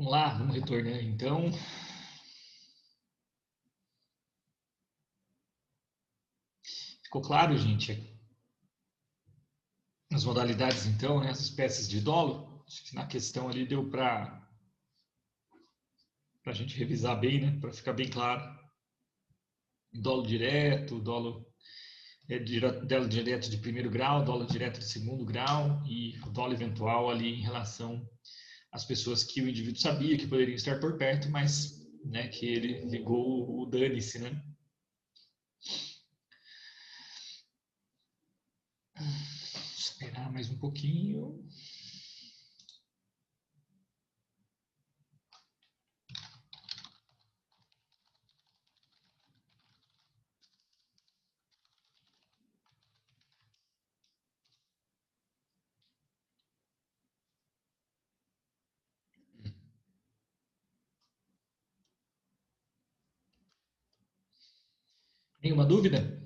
Vamos lá, vamos retornar então. Ficou claro, gente? As modalidades, então, né? As espécies de dolo. Acho que na questão ali deu para a gente revisar bem, né? Para ficar bem claro. Dolo direto, dolo direto de primeiro grau, dolo direto de segundo grau e o dolo eventual ali em relação às pessoas que o indivíduo sabia que poderiam estar por perto, mas né, que ele ligou o dane-se, né? Esperar mais um pouquinho. Nenhuma dúvida?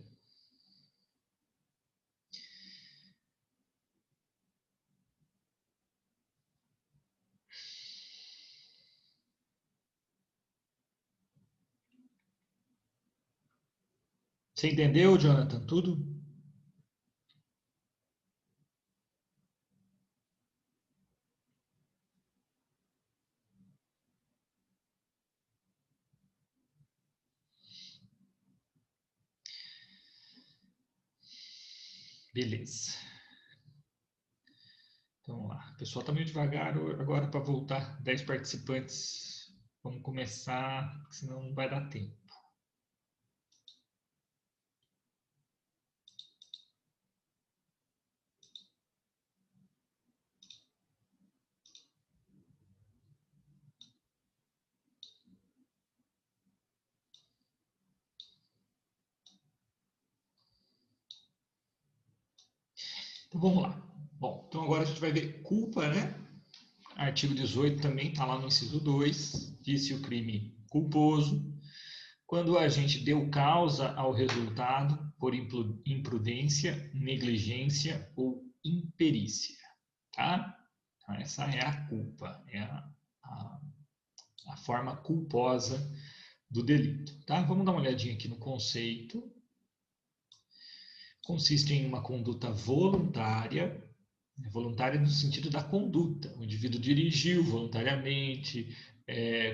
Você entendeu, Jonathan? Tudo? Beleza. Então, vamos lá. O pessoal está meio devagar agora para voltar. 10 participantes. Vamos começar, senão não vai dar tempo. Então, vamos lá. Bom, então agora a gente vai ver culpa, né? Artigo 18 também está lá no inciso 2. Disse o crime culposo. Quando a gente deu causa ao resultado por imprudência, negligência ou imperícia, tá? Então, essa é a culpa, é a forma culposa do delito, tá? Vamos dar uma olhadinha aqui no conceito. Consiste em uma conduta voluntária, voluntária no sentido da conduta. O indivíduo dirigiu voluntariamente,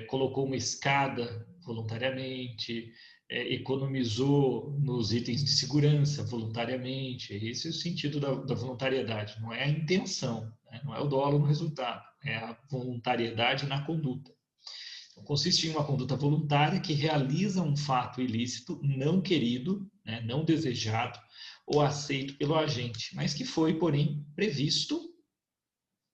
colocou uma escada voluntariamente, economizou nos itens de segurança voluntariamente. Esse é o sentido da voluntariedade, não é a intenção, né? Não é o dolo no resultado, é a voluntariedade na conduta. Então, consiste em uma conduta voluntária que realiza um fato ilícito não querido, né, não desejado ou aceito pelo agente, mas que foi, porém, previsto,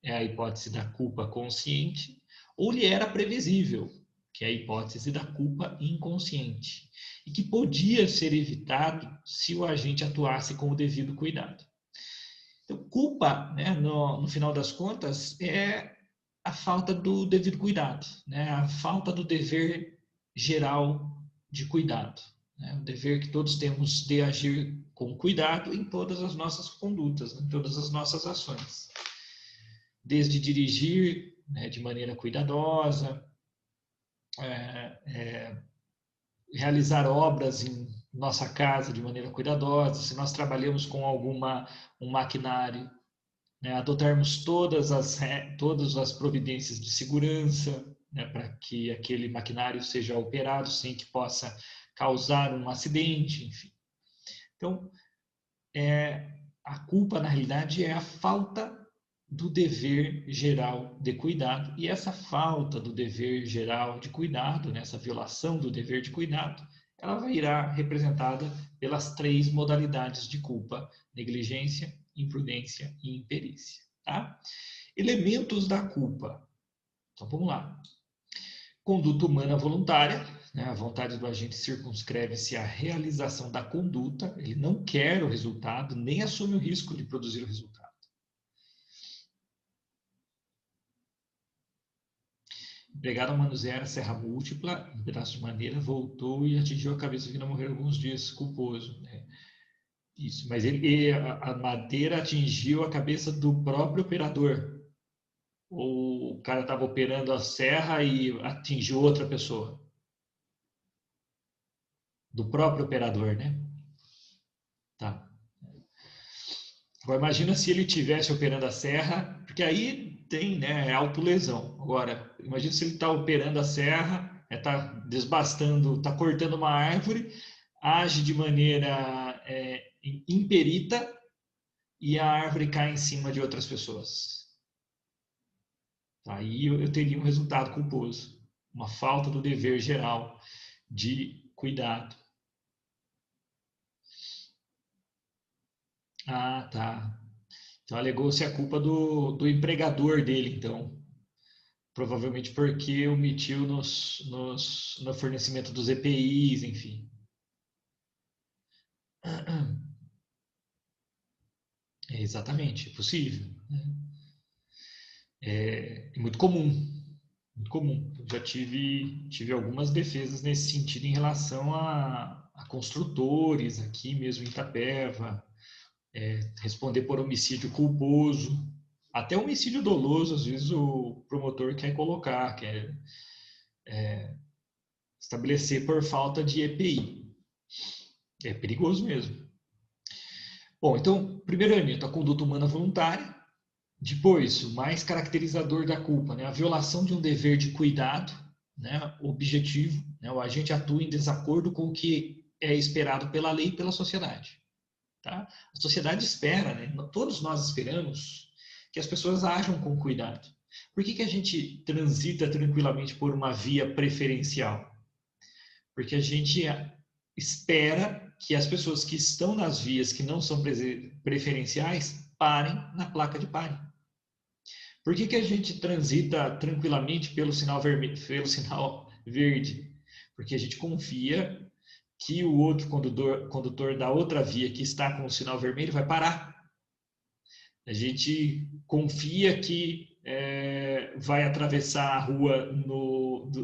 é a hipótese da culpa consciente, ou lhe era previsível, que é a hipótese da culpa inconsciente, e que podia ser evitado se o agente atuasse com o devido cuidado. Então, culpa, né, no final das contas, é a falta do devido cuidado, né, a falta do dever geral de cuidado, né, o dever que todos temos de agir com cuidado em todas as nossas condutas, em todas as nossas ações. Desde dirigir, né, de maneira cuidadosa, realizar obras em nossa casa de maneira cuidadosa, se nós trabalhamos com um maquinário, né, adotarmos todas as providências de segurança, né, para que aquele maquinário seja operado sem que possa causar um acidente, enfim. Então, a culpa, na realidade, é a falta do dever geral de cuidado. E essa falta do dever geral de cuidado, né, essa violação do dever de cuidado, ela irá representada pelas 3 modalidades de culpa: negligência, imprudência e imperícia. Tá? Elementos da culpa. Então vamos lá. Conduta humana voluntária, né? A vontade do agente circunscreve-se à realização da conduta, ele não quer o resultado, nem assume o risco de produzir o resultado. Empregado ao manusear a serra múltipla, um pedaço de madeira, voltou e atingiu a cabeça vindo a morrer alguns dias, culposo. Né? Isso, mas a madeira atingiu a cabeça do próprio operador. ou o cara estava operando a serra e atingiu outra pessoa? Do próprio operador, né? Tá. Agora, imagina se ele tivesse operando a serra, porque aí tem, né, autolesão. Agora, imagina se ele está operando a serra, está desbastando, está cortando uma árvore, age de maneira imperita e a árvore cai em cima de outras pessoas. Aí eu teria um resultado culposo, uma falta do dever geral de cuidado. Ah, tá. Então alegou-se a culpa do empregador dele, então. Provavelmente porque omitiu no fornecimento dos EPIs, enfim. É, exatamente, é possível. É muito comum, muito comum. Eu já tive algumas defesas nesse sentido em relação a construtores aqui mesmo em Itapeva, responder por homicídio culposo, até homicídio doloso, às vezes o promotor quer colocar, quer estabelecer por falta de EPI. É perigoso mesmo. Bom, então, primeiro elemento, a conduta humana voluntária. Depois, o mais caracterizador da culpa, né? A violação de um dever de cuidado, né? Objetivo. Né? O agente atua em desacordo com o que é esperado pela lei e pela sociedade. Tá? A sociedade espera, né? Todos nós esperamos que as pessoas ajam com cuidado. Por que a gente transita tranquilamente por uma via preferencial? Porque a gente espera que as pessoas que estão nas vias que não são preferenciais parem na placa de pare. Por que a gente transita tranquilamente pelo sinal vermelho, pelo sinal verde? Porque a gente confia que o outro condutor da outra via que está com o sinal vermelho vai parar. A gente confia que vai atravessar a rua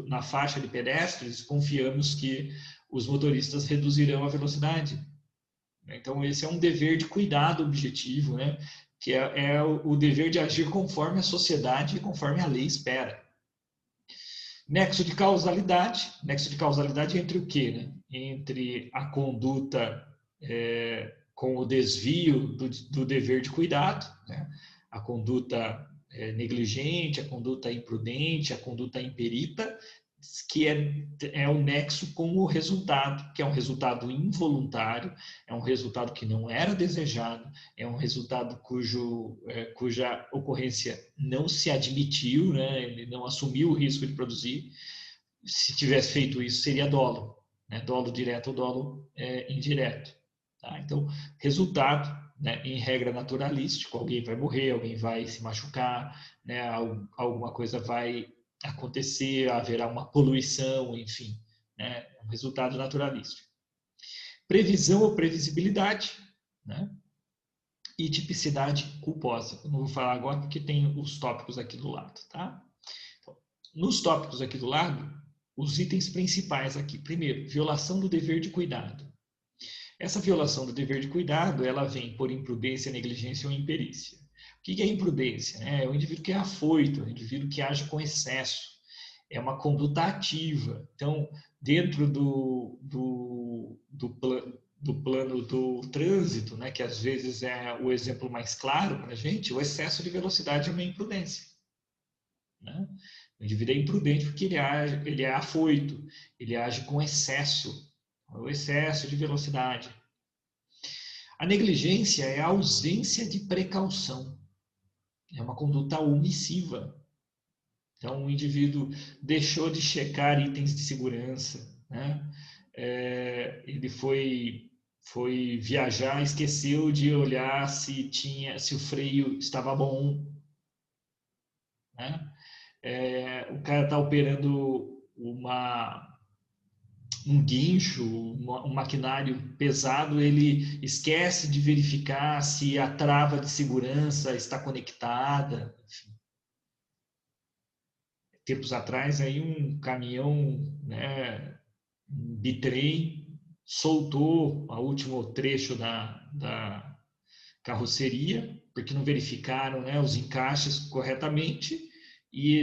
na faixa de pedestres, confiamos que os motoristas reduzirão a velocidade. Então, esse é um dever de cuidado objetivo, né? Que é o dever de agir conforme a sociedade e conforme a lei espera. Nexo de causalidade entre o quê? Né? Entre a conduta com o desvio do dever de cuidado, né? A conduta negligente, a conduta imprudente, a conduta imperita, que é o nexo com o resultado, que é um resultado involuntário, é um resultado que não era desejado, é um resultado cuja ocorrência não se admitiu, né? Ele não assumiu o risco de produzir. Se tivesse feito isso, seria dolo, né? Dolo direto ou dolo indireto. Tá? Então, resultado, né, em regra naturalístico, alguém vai morrer, alguém vai se machucar, né, alguma coisa vai acontecer, haverá uma poluição, enfim, né, um resultado naturalístico. Previsão ou previsibilidade, né, e tipicidade culposa. Eu não vou falar agora porque tem os tópicos aqui do lado, tá? Então, nos tópicos aqui do lado, os itens principais aqui. Primeiro, violação do dever de cuidado. Essa violação do dever de cuidado, ela vem por imprudência, negligência ou imperícia. O que é imprudência? É o indivíduo que é afoito, é o indivíduo que age com excesso. É uma conduta ativa. Então, dentro do plano do trânsito, né, que às vezes é o exemplo mais claro para a gente, o excesso de velocidade é uma imprudência. Né? O indivíduo é imprudente porque ele é afoito, ele age com excesso, o excesso de velocidade. A negligência é a ausência de precaução, é uma conduta omissiva. Então, o indivíduo deixou de checar itens de segurança, né? Ele foi viajar, esqueceu de olhar se o freio estava bom, né? O cara está operando um guincho, um maquinário pesado, ele esquece de verificar se a trava de segurança está conectada. Enfim. Tempos atrás, aí um caminhão, né, um bitrem, soltou o último trecho da carroceria, porque não verificaram, né, os encaixes corretamente, e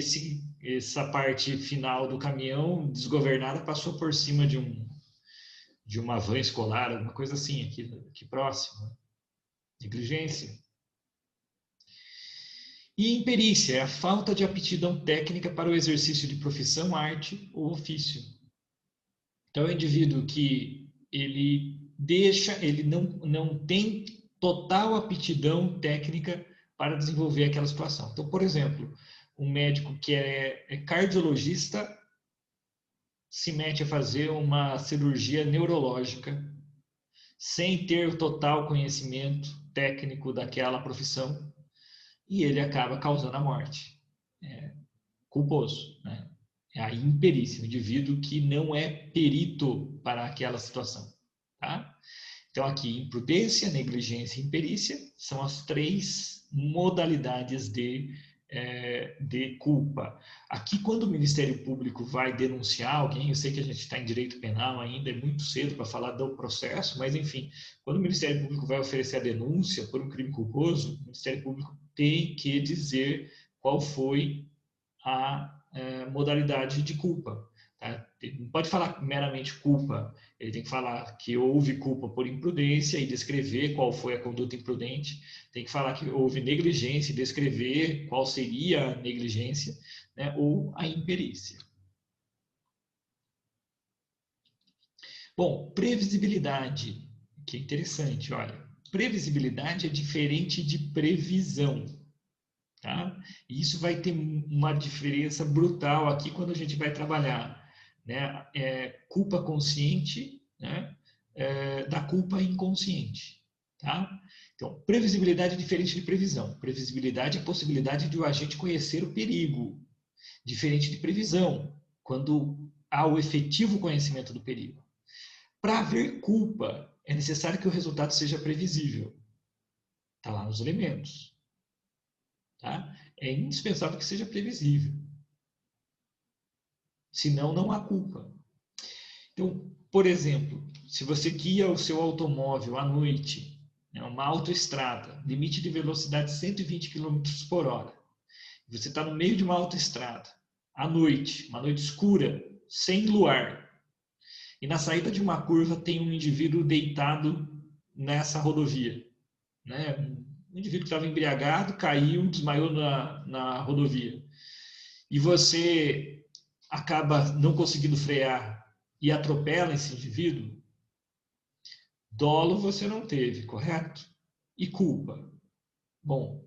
essa parte final do caminhão desgovernada passou por cima de uma van escolar, alguma coisa assim, aqui próximo. Negligência. E imperícia é a falta de aptidão técnica para o exercício de profissão, arte ou ofício. Então, é o indivíduo que ele não tem total aptidão técnica para desenvolver aquela situação. Então, por exemplo, um médico que é cardiologista se mete a fazer uma cirurgia neurológica sem ter o total conhecimento técnico daquela profissão e ele acaba causando a morte. É culposo, né? É a imperícia, o indivíduo que não é perito para aquela situação. Tá? Então, aqui, imprudência, negligência e imperícia são as 3 modalidades de culpa. Aqui, quando o Ministério Público vai denunciar alguém, eu sei que a gente está em direito penal ainda, é muito cedo para falar do processo, mas, enfim, quando o Ministério Público vai oferecer a denúncia por um crime culposo, o Ministério Público tem que dizer qual foi a modalidade de culpa. Tá? Não pode falar meramente culpa, ele tem que falar que houve culpa por imprudência e descrever qual foi a conduta imprudente, tem que falar que houve negligência e descrever qual seria a negligência, né? Ou a imperícia. Bom, previsibilidade, que é interessante, olha, previsibilidade é diferente de previsão. Tá? E isso vai ter uma diferença brutal aqui quando a gente vai trabalhar, né? Culpa consciente, né? Da culpa inconsciente. Tá? Então, previsibilidade é diferente de previsão. Previsibilidade é a possibilidade de o agente conhecer o perigo, diferente de previsão, quando há o efetivo conhecimento do perigo. Para haver culpa, é necessário que o resultado seja previsível. Está lá nos elementos. Tá? É indispensável que seja previsível. Senão, não há culpa. Então, por exemplo, se você guia o seu automóvel à noite, uma autoestrada, limite de velocidade 120 km por hora, você está no meio de uma autoestrada, à noite, uma noite escura, sem luar, e na saída de uma curva tem um indivíduo deitado nessa rodovia, né? Um indivíduo que estava embriagado, caiu, desmaiou na rodovia. E você acaba não conseguindo frear e atropela esse indivíduo, dolo você não teve, correto? E culpa? Bom,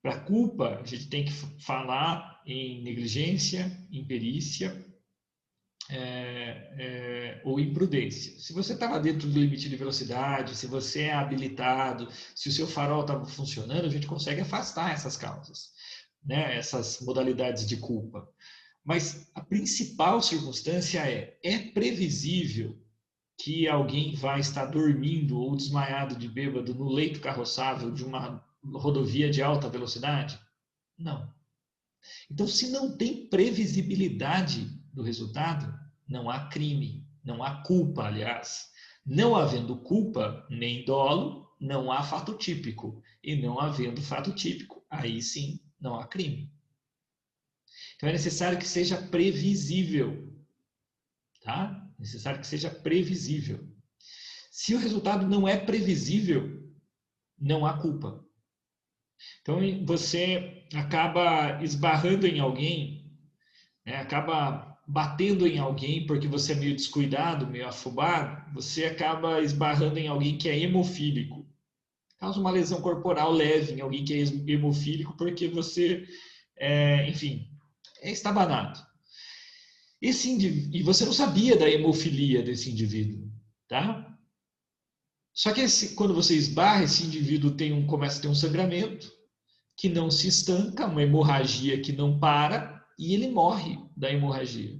para culpa, a gente tem que falar em negligência, imperícia ou imprudência. Se você estava dentro do limite de velocidade, se você é habilitado, se o seu farol estava funcionando, a gente consegue afastar essas causas, né? Essas modalidades de culpa. Mas a principal circunstância é previsível que alguém vai estar dormindo ou desmaiado de bêbado no leito carroçável de uma rodovia de alta velocidade? Não. Então, se não tem previsibilidade do resultado, não há crime, não há culpa, aliás. Não havendo culpa nem dolo, não há fato típico. E não havendo fato típico, aí sim não há crime. Então é necessário que seja previsível, tá? É necessário que seja previsível. Se o resultado não é previsível, não há culpa. Então você acaba esbarrando em alguém, né? Acaba batendo em alguém porque você é meio descuidado, meio afobado, você acaba esbarrando em alguém que é hemofílico. Causa uma lesão corporal leve em alguém que é hemofílico porque você, enfim, é estabanado. E você não sabia da hemofilia desse indivíduo, tá? Só que quando você esbarra, esse indivíduo começa a ter um sangramento que não se estanca, uma hemorragia que não para, e ele morre da hemorragia.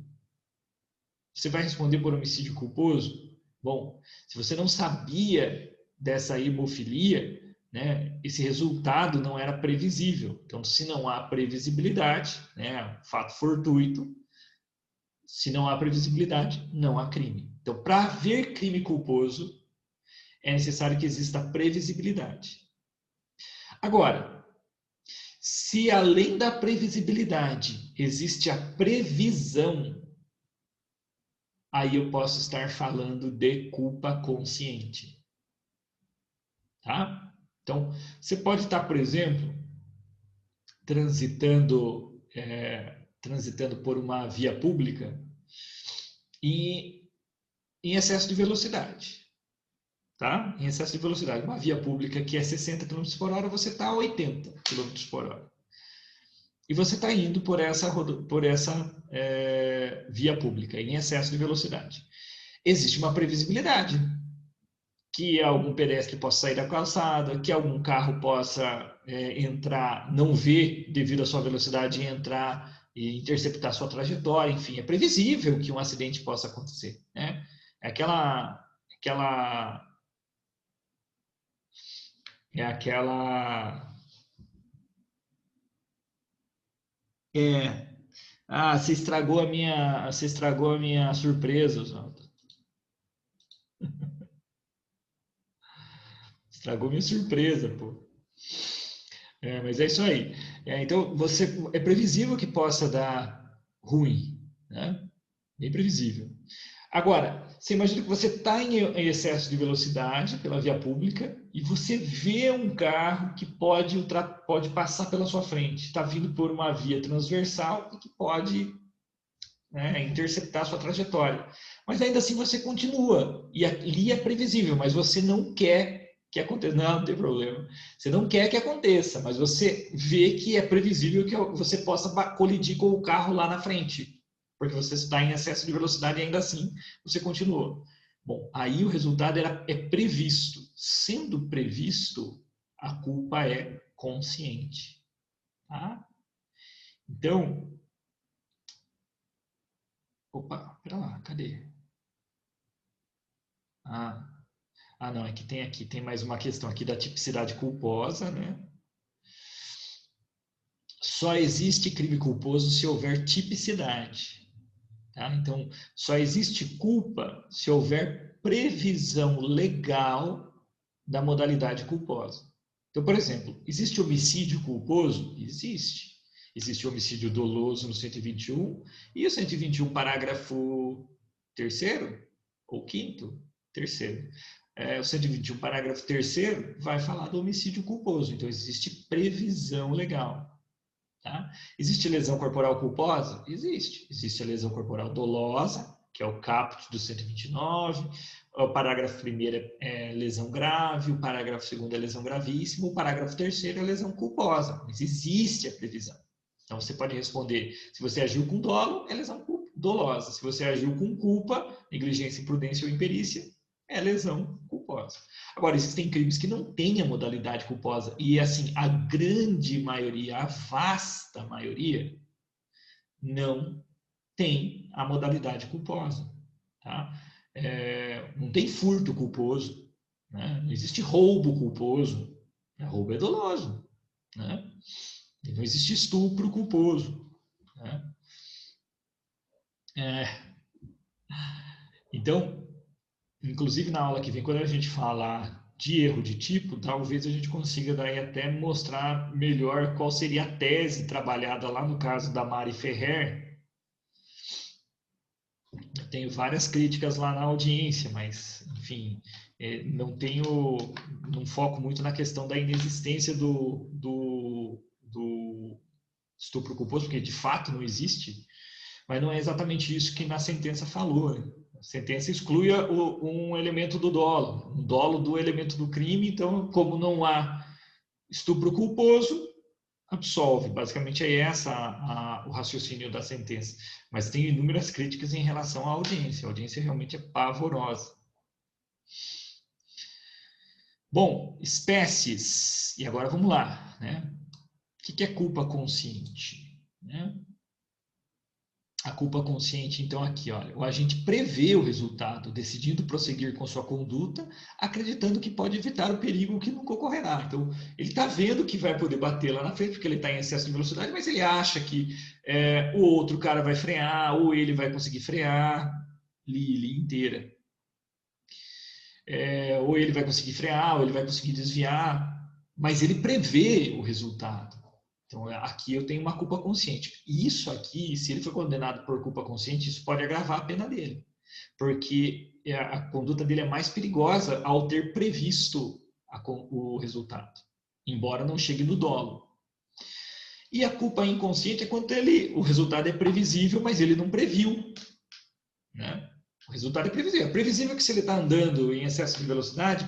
Você vai responder por homicídio culposo? Bom, se você não sabia dessa hemofilia, né, esse resultado não era previsível. Então, se não há previsibilidade, né, fato fortuito, se não há previsibilidade, não há crime. Então, para haver crime culposo, é necessário que exista previsibilidade. Agora, Se além da previsibilidade existe a previsão, aí eu posso estar falando de culpa consciente. Tá? Então, você pode estar, por exemplo, transitando por uma via pública e em excesso de velocidade. Tá? Em excesso de velocidade. Uma via pública que é 60 km por hora, você está a 80 km por hora. E você está indo por essa via pública em excesso de velocidade. Existe uma previsibilidade que algum pedestre possa sair da calçada, que algum carro possa entrar, não ver devido à sua velocidade e entrar e interceptar sua trajetória. Enfim, é previsível que um acidente possa acontecer. Né? É aquela é aquela é, você estragou a minha surpresa, Oswaldo. Estragou minha surpresa, pô. Mas é isso aí. Então, é previsível que possa dar ruim, né? Bem previsível. Agora, você imagina que você está em excesso de velocidade pela via pública e você vê um carro que pode passar pela sua frente, está vindo por uma via transversal e que pode, né, interceptar a sua trajetória. Mas ainda assim você continua. E ali é previsível, mas você não quer que aconteça. Não, não tem problema. Você não quer que aconteça, mas você vê que é previsível que você possa colidir com o carro lá na frente. Porque você está em excesso de velocidade e ainda assim você continua. Bom, aí o resultado é previsto. Sendo previsto, a culpa é consciente. Tá? Então, opa, pera lá, cadê? Ah, não, é que tem mais uma questão aqui da tipicidade culposa, né? Só existe crime culposo se houver tipicidade, tá? Então, só existe culpa se houver previsão legal da modalidade culposa. Então, por exemplo, existe homicídio culposo? Existe. Existe homicídio doloso no 121 e o 121, parágrafo terceiro ou quinto? Terceiro. O 121, parágrafo terceiro, vai falar do homicídio culposo. Então, existe previsão legal. Tá? Existe lesão corporal culposa? Existe. Existe a lesão corporal dolosa, que é o caput do 129. O parágrafo primeiro é lesão grave, o parágrafo segundo é lesão gravíssima, o parágrafo terceiro é lesão culposa. Mas existe a previsão. Então, você pode responder, se você agiu com dolo, é lesão dolosa. Se você agiu com culpa, negligência, imprudência ou imperícia, é lesão culposa. Agora, existem crimes que não têm a modalidade culposa. E, assim, a grande maioria, a vasta maioria, não tem a modalidade culposa. Tá? Não tem furto culposo. Né? Não existe roubo culposo. Roubo é doloso. Né? Não existe estupro culposo. Né? Então, inclusive na aula que vem, quando a gente falar de erro de tipo, talvez a gente consiga daí até mostrar melhor qual seria a tese trabalhada lá no caso da Mari Ferrer. Eu tenho várias críticas lá na audiência, mas, enfim, não foco muito na questão da inexistência do estupro culposo, porque de fato não existe, mas não é exatamente isso que na sentença falou. Né? A sentença exclui um elemento do dolo, um dolo do elemento do crime, então, como não há estupro culposo, absolve. Basicamente é o raciocínio da sentença. Mas tem inúmeras críticas em relação à audiência. A audiência realmente é pavorosa. Bom, espécies. E agora vamos lá. Né? O que é culpa consciente? Né? A culpa consciente, então, aqui, olha, o agente prevê o resultado, decidindo prosseguir com sua conduta, acreditando que pode evitar o perigo que nunca ocorrerá. Então, ele está vendo que vai poder bater lá na frente, porque ele está em excesso de velocidade, mas ele acha que o outro cara vai frear, ou ele vai conseguir frear, li inteira. Ou ele vai conseguir frear, ou ele vai conseguir desviar, mas ele prevê o resultado. Então, aqui eu tenho uma culpa consciente. Isso aqui, se ele for condenado por culpa consciente, isso pode agravar a pena dele. Porque a conduta dele é mais perigosa ao ter previsto o resultado, embora não chegue no dolo. E a culpa inconsciente é quando o resultado é previsível, mas ele não previu. Né? O resultado é previsível. É previsível que se ele está andando em excesso de velocidade,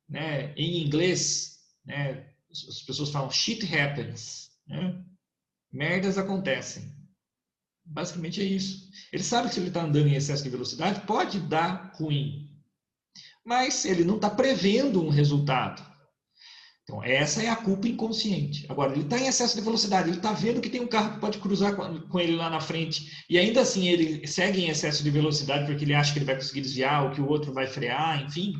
né, em inglês, né, as pessoas falam shit happens. Né? Merdas acontecem. Basicamente é isso. Ele sabe que se ele está andando em excesso de velocidade, pode dar ruim. Mas ele não está prevendo um resultado. Então, essa é a culpa inconsciente. Agora, ele está em excesso de velocidade, ele está vendo que tem um carro que pode cruzar com ele lá na frente, e ainda assim ele segue em excesso de velocidade porque ele acha que ele vai conseguir desviar, ou que o outro vai frear, enfim.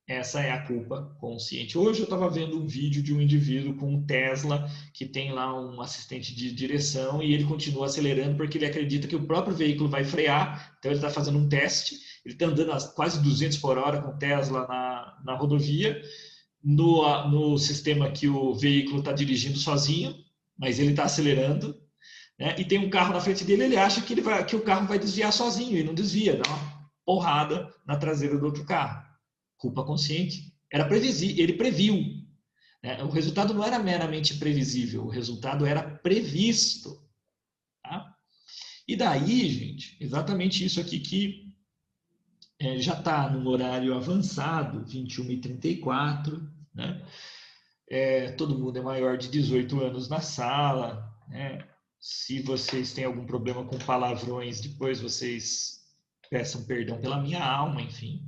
Essa é a culpa consciente. Hoje eu estava vendo um vídeo de um indivíduo com um Tesla que tem lá um assistente de direção e ele continua acelerando porque ele acredita que o próprio veículo vai frear. Então ele está fazendo um teste. Ele está andando a quase 200 por hora com o Tesla na rodovia, no sistema que o veículo está dirigindo sozinho, mas ele está acelerando. Né? E tem um carro na frente dele, ele acha que o carro vai desviar sozinho e não desvia, dá uma porrada na traseira do outro carro. Culpa consciente. Era previsível, ele previu. Né? O resultado não era meramente previsível, o resultado era previsto. Tá? E daí, gente, exatamente isso aqui que já está no horário avançado, 21h34, né? Todo mundo é maior de 18 anos na sala. Né? Se vocês têm algum problema com palavrões, depois vocês peçam perdão pela minha alma, enfim.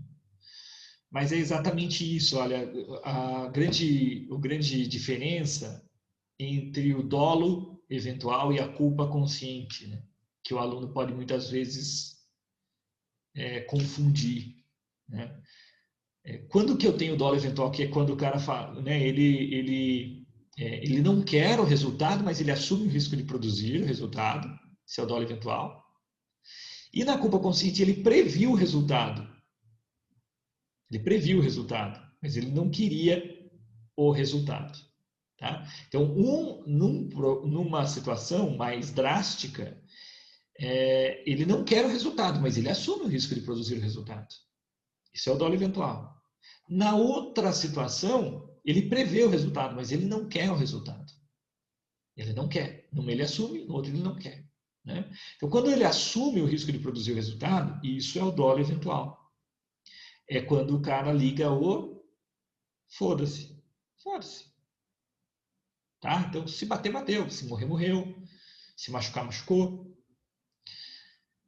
Mas é exatamente isso, olha, a grande diferença entre o dolo eventual e a culpa consciente, né? Que o aluno pode muitas vezes confundir. Né? Quando que eu tenho dolo eventual, que é quando o cara fala, né, ele não quer o resultado, mas ele assume o risco de produzir o resultado, esse é o dolo eventual. E na culpa consciente ele previu o resultado. Ele previu o resultado, mas ele não queria o resultado. Tá? Então, numa situação mais drástica, ele não quer o resultado, mas ele assume o risco de produzir o resultado. Isso é o dolo eventual. Na outra situação, ele prevê o resultado, mas ele não quer o resultado. Ele não quer. Numa ele assume, no outro ele não quer. Né? Então, quando ele assume o risco de produzir o resultado, isso é o dolo eventual. É quando o cara liga o foda-se. Foda-se. Tá? Então, se bater, bateu. Se morrer, morreu. Se machucar, machucou.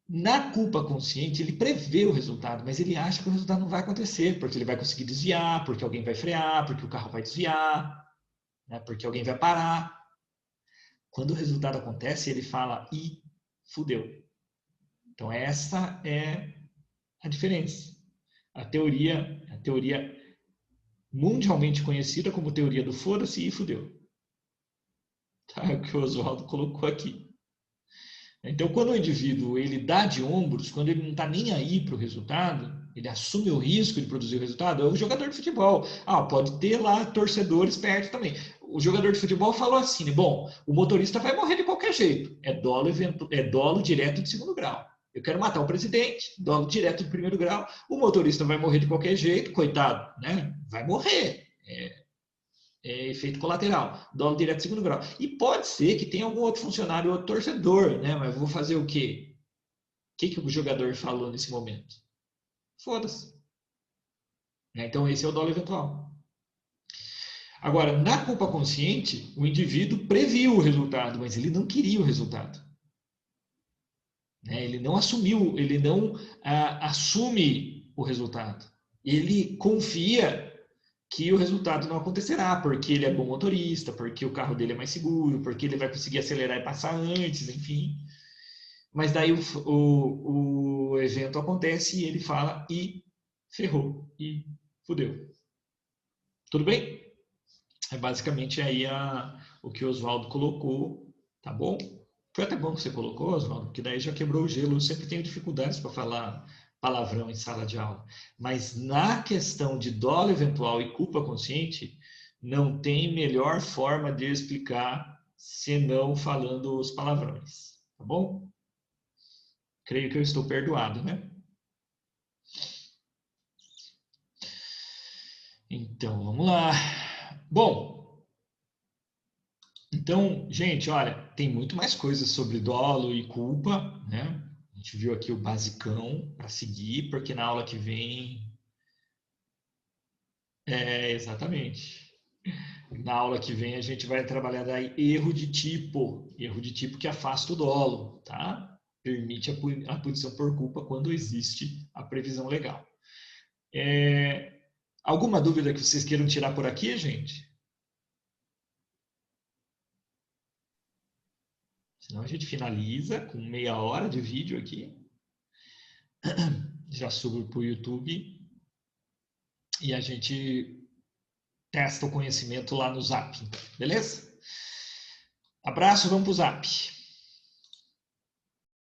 Na culpa consciente, ele prevê o resultado, mas ele acha que o resultado não vai acontecer, porque ele vai conseguir desviar, porque alguém vai frear, porque o carro vai desviar, né? Porque alguém vai parar. Quando o resultado acontece, ele fala, ih, fudeu. Então, essa é a diferença. A teoria mundialmente conhecida como teoria do foda-se e fudeu. Tá? É o que o Oswaldo colocou aqui. Então, quando o indivíduo ele dá de ombros, quando ele não está nem aí para o resultado, ele assume o risco de produzir o resultado, é o jogador de futebol. Pode ter lá torcedores perto também. O jogador de futebol falou assim, né? Bom, o motorista vai morrer de qualquer jeito. É dolo direto de segundo grau. Eu quero matar o presidente, dolo direto de primeiro grau. O motorista vai morrer de qualquer jeito, coitado, né? Vai morrer. Efeito colateral, dolo direto de segundo grau. E pode ser que tenha algum outro funcionário, outro torcedor, né? Mas vou fazer o quê? O que o jogador falou nesse momento? Foda-se. Então, esse é o dolo eventual. Agora, na culpa consciente, o indivíduo previu o resultado, mas ele não queria o resultado. Ele não assumiu, ele não assume o resultado. Ele confia que o resultado não acontecerá, porque ele é bom motorista, porque o carro dele é mais seguro, porque ele vai conseguir acelerar e passar antes, enfim. Mas daí o evento acontece e ele fala e ferrou, e fudeu. Tudo bem? É basicamente aí o que o Oswaldo colocou, tá bom? Foi até bom que você colocou, Oswaldo, porque daí já quebrou o gelo. Eu sempre tenho dificuldades para falar palavrão em sala de aula. Mas na questão de dolo eventual e culpa consciente, Não tem melhor forma de explicar senão falando os palavrões, tá bom? Creio que eu estou perdoado, né? Então, vamos lá. Bom, então, gente, olha, tem muito mais coisas sobre dolo e culpa, né? A gente viu aqui o basicão para seguir, porque na aula que vem... exatamente. Na aula que vem a gente vai trabalhar daí erro de tipo que afasta o dolo, tá? Permite a punição por culpa quando existe a previsão legal. Alguma dúvida que vocês queiram tirar por aqui, gente? Senão a gente finaliza com meia hora de vídeo aqui. Já subo para o YouTube e a gente testa o conhecimento lá no Zap, beleza? Abraço, vamos para o Zap.